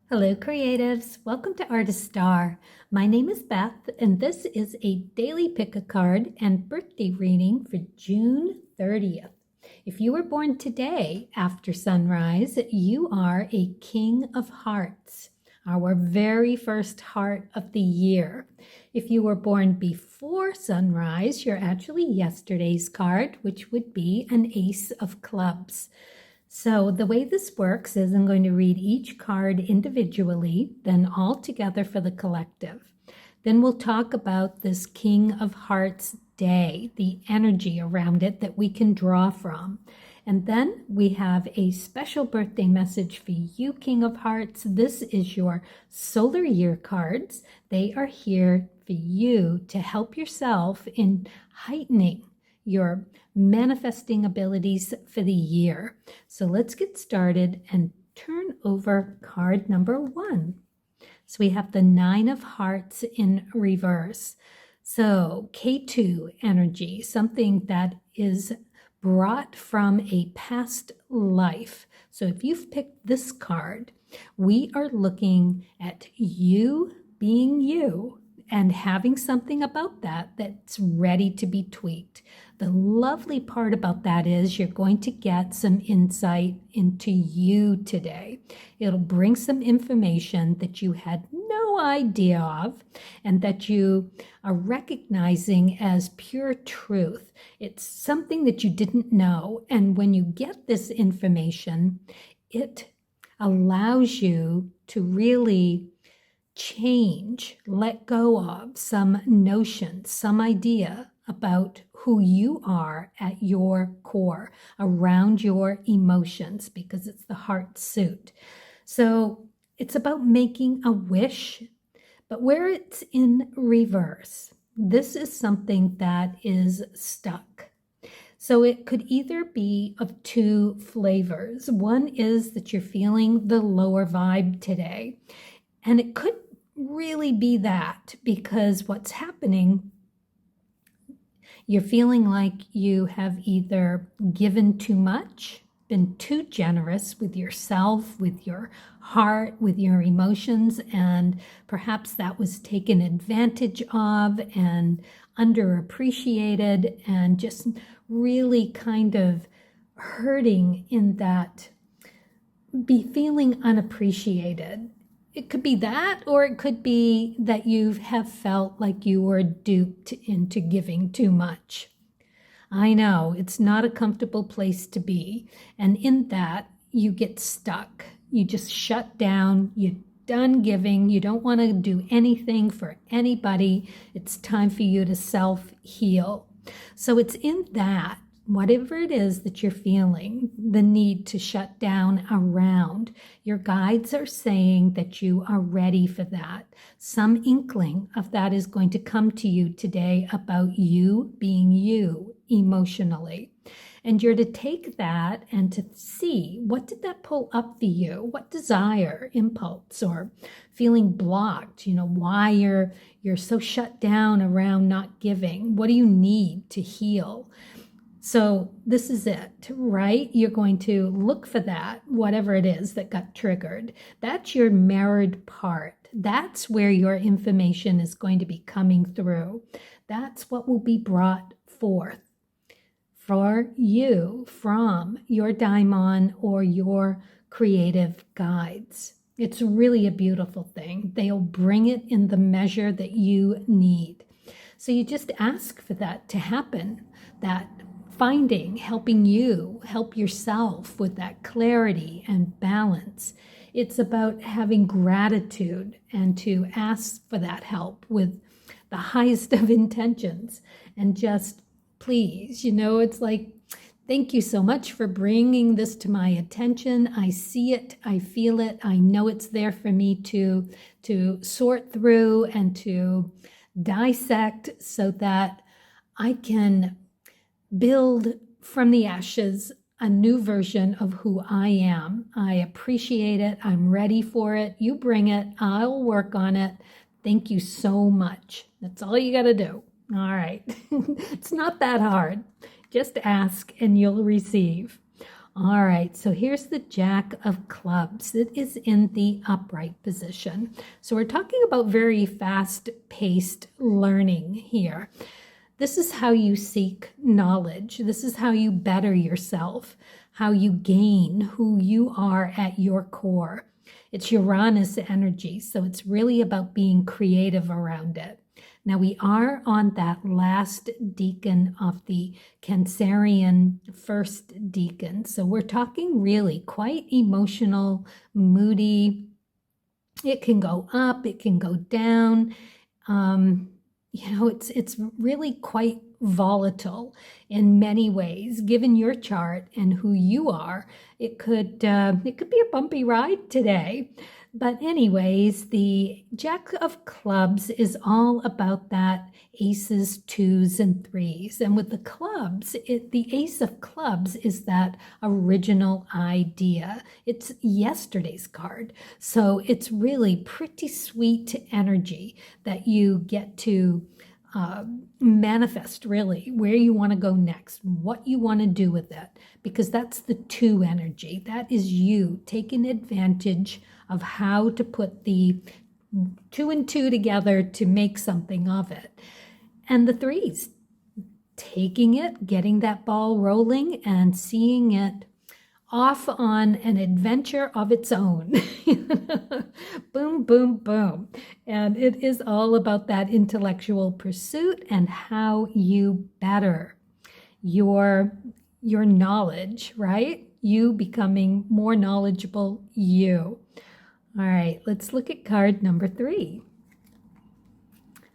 Hello creatives, welcome to Artist Star. My name is Beth and this is a daily pick a card and birthday reading for June 30th. If you were born today after sunrise, you are a King of Hearts, our very first heart of the year. If you were born before sunrise, you're actually yesterday's card, which would be an Ace of Clubs. So the way this works is I'm going to read each card individually, then all together for the collective. Then we'll talk about this King of Hearts day, the energy around it that we can draw from. And then we have a special birthday message for you, King of Hearts. This is your solar year cards. They are here for you to help yourself in heightening your manifesting abilities for the year. So let's get started and turn over card number 1. So we have the 9 of Hearts in reverse. So K2 energy, something that is brought from a past life. So if you've picked this card, we are looking at you being you and having something about that that's ready to be tweaked. The lovely part about that is you're going to get some insight into you today. It'll bring some information that you had no idea of and that you are recognizing as pure truth. It's something that you didn't know. And when you get this information, it allows you to really change, let go of some notion, some idea about who you are at your core, around your emotions, because it's the heart suit. So it's about making a wish, but where it's in reverse, this is something that is stuck. So it could either be of 2 flavors. One is that you're feeling the lower vibe today, and it could really be that because what's happening, you're feeling like you have either given too much, been too generous with yourself, with your heart, with your emotions, and perhaps that was taken advantage of and underappreciated and just really kind of hurting in that, be feeling unappreciated. It could be that, or it could be that you have felt like you were duped into giving too much. I know, it's not a comfortable place to be. And in that, you get stuck. You just shut down. You're done giving. You don't want to do anything for anybody. It's time for you to self-heal. So it's in that, whatever it is that you're feeling, the need to shut down around, your guides are saying that you are ready for that. Some inkling of that is going to come to you today about you being you emotionally. And you're to take that and to see, what did that pull up for you? What desire, impulse, or feeling blocked? Why you're so shut down around not giving? What do you need to heal? So this is it, right? You're going to look for that, whatever it is that got triggered. That's your mirrored part. That's where your information is going to be coming through. That's what will be brought forth for you from your daimon or your creative guides. It's really a beautiful thing. They'll bring it in the measure that you need. So you just ask for that to happen, that finding, helping you, help yourself with that clarity and balance. It's about having gratitude and to ask for that help with the highest of intentions and just please, it's like, thank you so much for bringing this to my attention. I see it, I feel it, I know it's there for me to sort through and to dissect so that I can build from the ashes a new version of who I am. I appreciate it. I'm ready for it. You bring it. I'll work on it. Thank you so much. That's all you got to do. All right. It's not that hard. Just ask and you'll receive. All right, so here's the Jack of Clubs. It is in the upright position. So we're talking about very fast-paced learning here. This is how you seek knowledge. This is how you better yourself, how you gain who you are at your core. It's Uranus energy, so it's really about being creative around it. Now we are on that last decan of the Cancerian first decan. So we're talking really quite emotional, moody. It can go up, it can go down. It's really quite volatile in many ways. Given your chart and who you are, it could be a bumpy ride today. But anyways, the Jack of Clubs is all about that aces, twos, and threes. And with the clubs, the Ace of Clubs is that original idea. It's yesterday's card. So it's really pretty sweet energy that you get to manifest, really, where you want to go next, what you want to do with it, because that's the two energy. That is you taking advantage of how to put the 2 and 2 together to make something of it. And the threes, taking it, getting that ball rolling and seeing it off on an adventure of its own. Boom, boom, boom. And it is all about that intellectual pursuit and how you better your knowledge, right? You becoming more knowledgeable, you. All right, let's look at card number 3.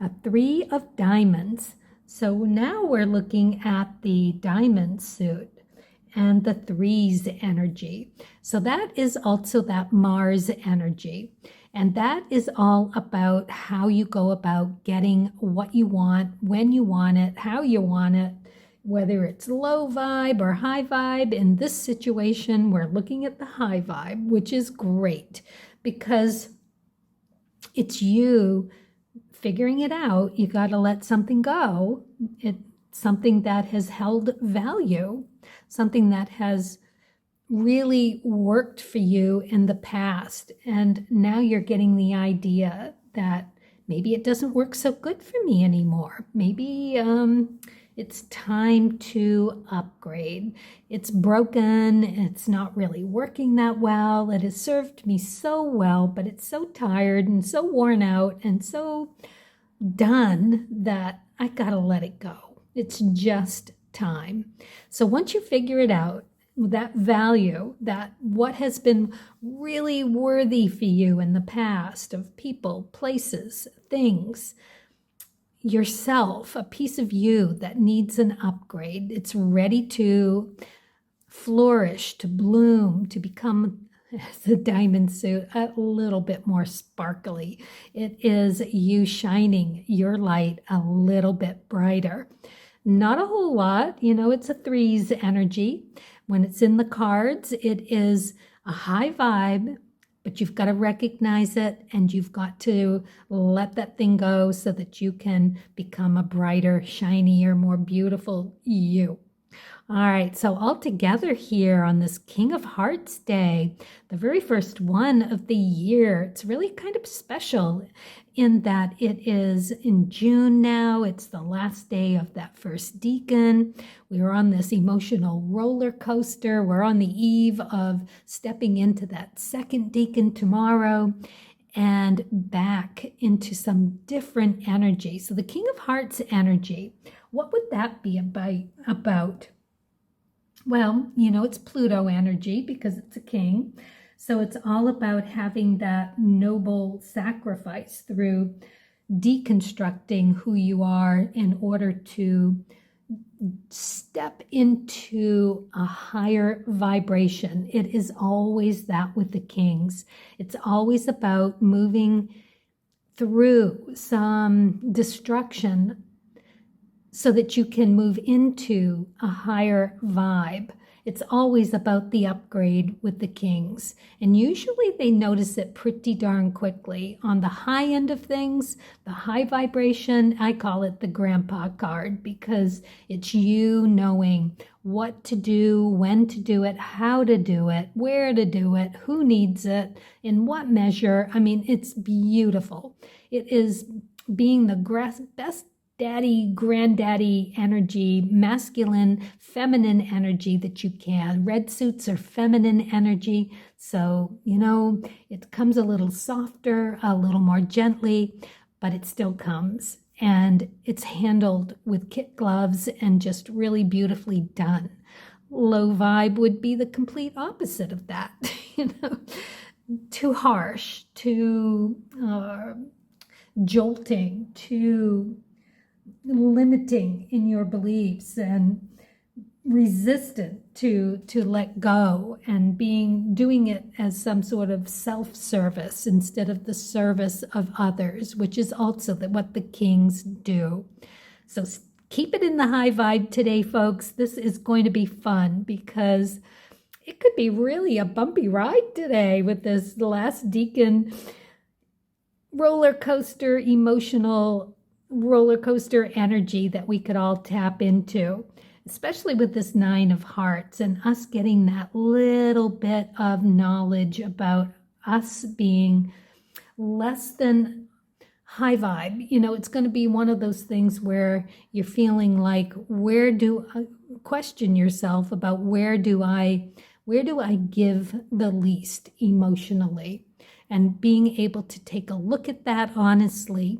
A 3 of diamonds. So now we're looking at the diamond suit and the 3's energy. So that is also that Mars energy. And that is all about how you go about getting what you want, when you want it, how you want it, whether it's low vibe or high vibe. In this situation, we're looking at the high vibe, which is great because it's you figuring it out. You got to let something go. It's something that has held value, something that has really worked for you in the past. And now you're getting the idea that maybe it doesn't work so good for me anymore. Maybe it's time to upgrade. It's broken. It's not really working that well. It has served me so well, but it's so tired and so worn out and so done that I gotta let it go. It's just time. So once you figure it out, that value, that what has been really worthy for you in the past of people, places, things, yourself, a piece of you that needs an upgrade. It's ready to flourish, to bloom, to become the diamond suit a little bit more sparkly. It is you shining your light a little bit brighter. Not a whole lot, it's a 3's energy. When it's in the cards, it is a high vibe, but you've got to recognize it and you've got to let that thing go so that you can become a brighter, shinier, more beautiful you. All right, so all together here on this King of Hearts Day, the very first one of the year, it's really kind of special in that it is in June now. It's the last day of that first decan. We are on this emotional roller coaster. We're on the eve of stepping into that second decan tomorrow and back into some different energy. So the King of Hearts energy, what would that be about? Well, it's Pluto energy because it's a king. So it's all about having that noble sacrifice through deconstructing who you are in order to step into a higher vibration. It is always that with the kings. It's always about moving through some destruction so that you can move into a higher vibe It's always about the upgrade with the kings. And usually they notice it pretty darn quickly. On the high end of things, the high vibration, I call it the grandpa card, because it's you knowing what to do, when to do it, how to do it, where to do it, who needs it, in what measure. I mean, it's beautiful. It is being the best daddy, granddaddy energy, masculine, feminine energy that you can. Red suits are feminine energy. So, it comes a little softer, a little more gently, but it still comes. And it's handled with kid gloves and just really beautifully done. Low vibe would be the complete opposite of that. Too harsh, too jolting, too limiting in your beliefs, and resistant to let go, and doing it as some sort of self-service instead of the service of others, which is also what the kings do. So keep it in the high vibe today, folks. This is going to be fun because it could be really a bumpy ride today with this last deacon roller coaster, emotional roller coaster energy that we could all tap into, especially with this 9 of Hearts and us getting that little bit of knowledge about us being less than high vibe. It's going to be one of those things where you're feeling like, question yourself about where do I give the least emotionally, and being able to take a look at that honestly,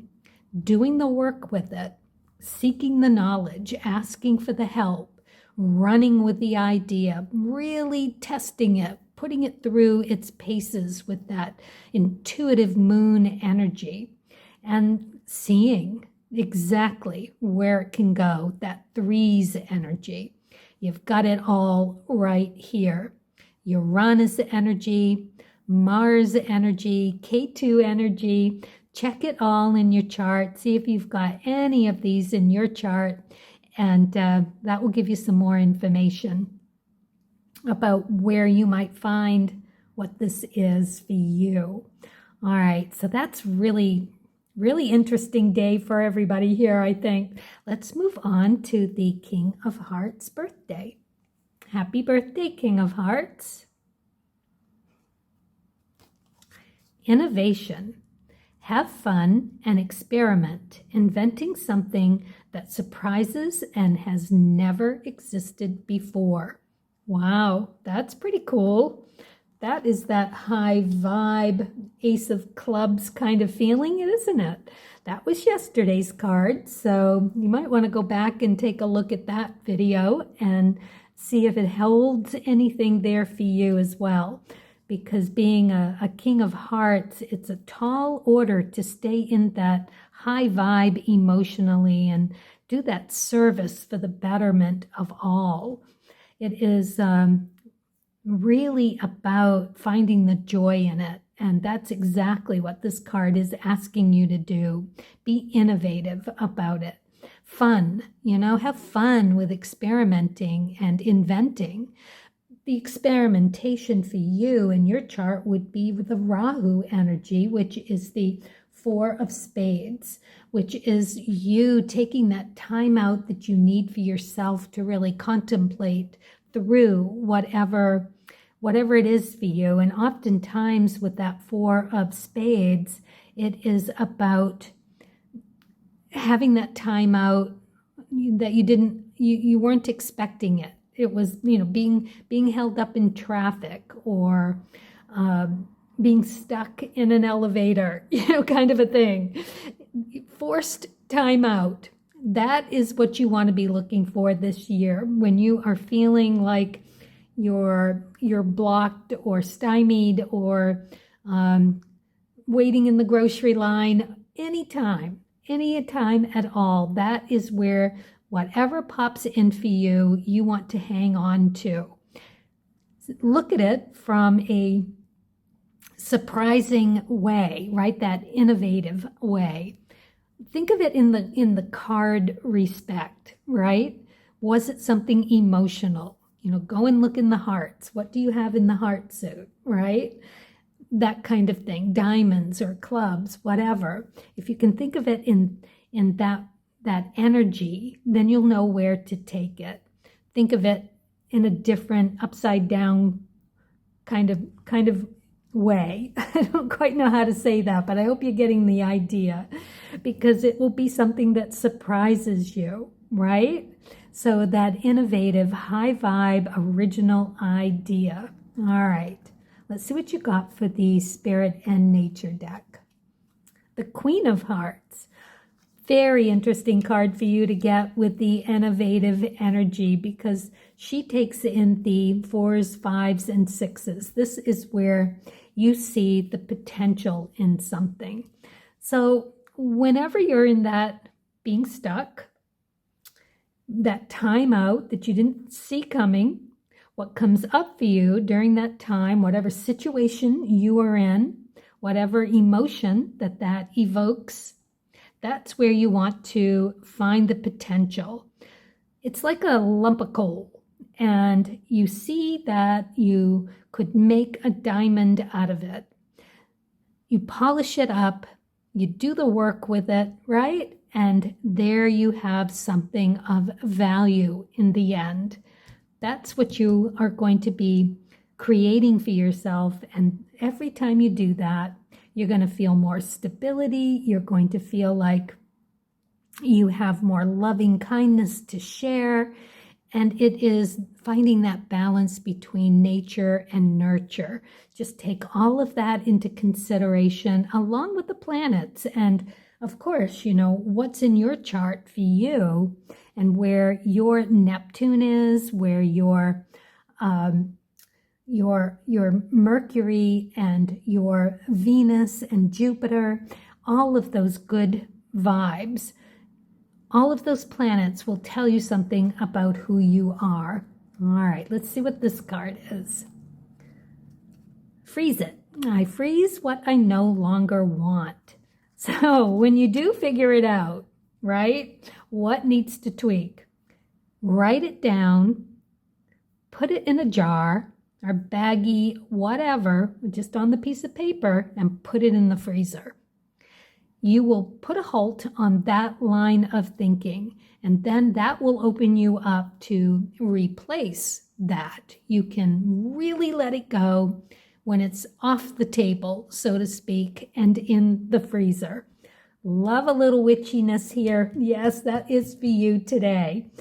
doing the work with it, seeking the knowledge, asking for the help, running with the idea, really testing it, putting it through its paces with that intuitive moon energy, and seeing exactly where it can go, that 3's energy. You've got it all right here. Uranus energy, Mars energy, K2 energy. Check it all in your chart. See if you've got any of these in your chart, and that will give you some more information about where you might find what this is for you. All right, so that's really interesting day for everybody here, I think. Let's move on to the King of Hearts birthday. Happy birthday, King of Hearts. Innovation. Have fun and experiment, inventing something that surprises and has never existed before. Wow, that's pretty cool. That is that high vibe, Ace of Clubs kind of feeling, isn't it? That was yesterday's card, so you might want to go back and take a look at that video and see if it holds anything there for you as well. Because being a King of Hearts, it's a tall order to stay in that high vibe emotionally and do that service for the betterment of all. It is really about finding the joy in it. And that's exactly what this card is asking you to do. Be innovative about it. Fun, have fun with experimenting and inventing. The experimentation for you in your chart would be with the Rahu energy, which is the 4 of Spades, which is you taking that time out that you need for yourself to really contemplate through whatever it is for you. And oftentimes with that 4 of Spades, it is about having that time out that you weren't expecting it. It was, being held up in traffic, or being stuck in an elevator, kind of a thing. Forced time out. That is what you want to be looking for this year when you are feeling like you're blocked or stymied or waiting in the grocery line. Anytime at all. That is where whatever pops in for you, you want to hang on to. Look at it from a surprising way, right? That innovative way. Think of it in the card respect, right? Was it something emotional? go and look in the hearts. What do you have in the heart suit, right? That kind of thing, diamonds or clubs, whatever. If you can think of it in that energy, then you'll know where to take it. Think of it in a different upside down kind of way. I don't quite know how to say that, but I hope you're getting the idea, because it will be something that surprises you, right? So that innovative, high vibe, original idea. All right, let's see what you got for the Spirit and Nature deck. The Queen of Hearts. Very interesting card for you to get with the innovative energy, because she takes in the 4s, 5s, and 6s. This is where you see the potential in something. So whenever you're in that being stuck, that time out that you didn't see coming, what comes up for you during that time, whatever situation you are in, whatever emotion that evokes, that's where you want to find the potential. It's like a lump of coal, and you see that you could make a diamond out of it. You polish it up, you do the work with it, right? And there you have something of value in the end. That's what you are going to be creating for yourself. And every time you do that, you're going to feel more stability. You're going to feel like you have more loving kindness to share. And it is finding that balance between nature and nurture. Just take all of that into consideration along with the planets. And of course, what's in your chart for you and where your Neptune is, where your Mercury and your Venus and Jupiter, all of those good vibes, all of those planets will tell you something about who you are. All right, let's see what this card is. Freeze it. I freeze what I no longer want. So when you do figure it out, right, what needs to tweak? Write it down, put it in a jar or baggie, whatever, just on the piece of paper, and put it in the freezer. You will put a halt on that line of thinking, and then that will open you up to replace that. You can really let it go when it's off the table, so to speak, and in the freezer. Love a little witchiness here. Yes, that is for you today.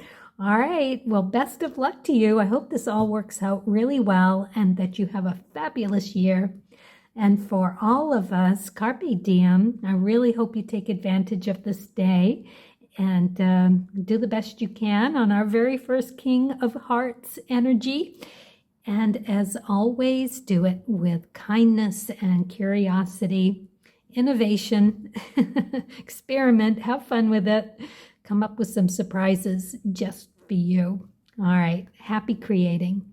All right, well, best of luck to you. I hope this all works out really well and that you have a fabulous year. And for all of us, Carpe Diem, I really hope you take advantage of this day and do the best you can on our very first King of Hearts energy. And as always, do it with kindness and curiosity, innovation, experiment, have fun with it, come up with some surprises just for you. All right, happy creating.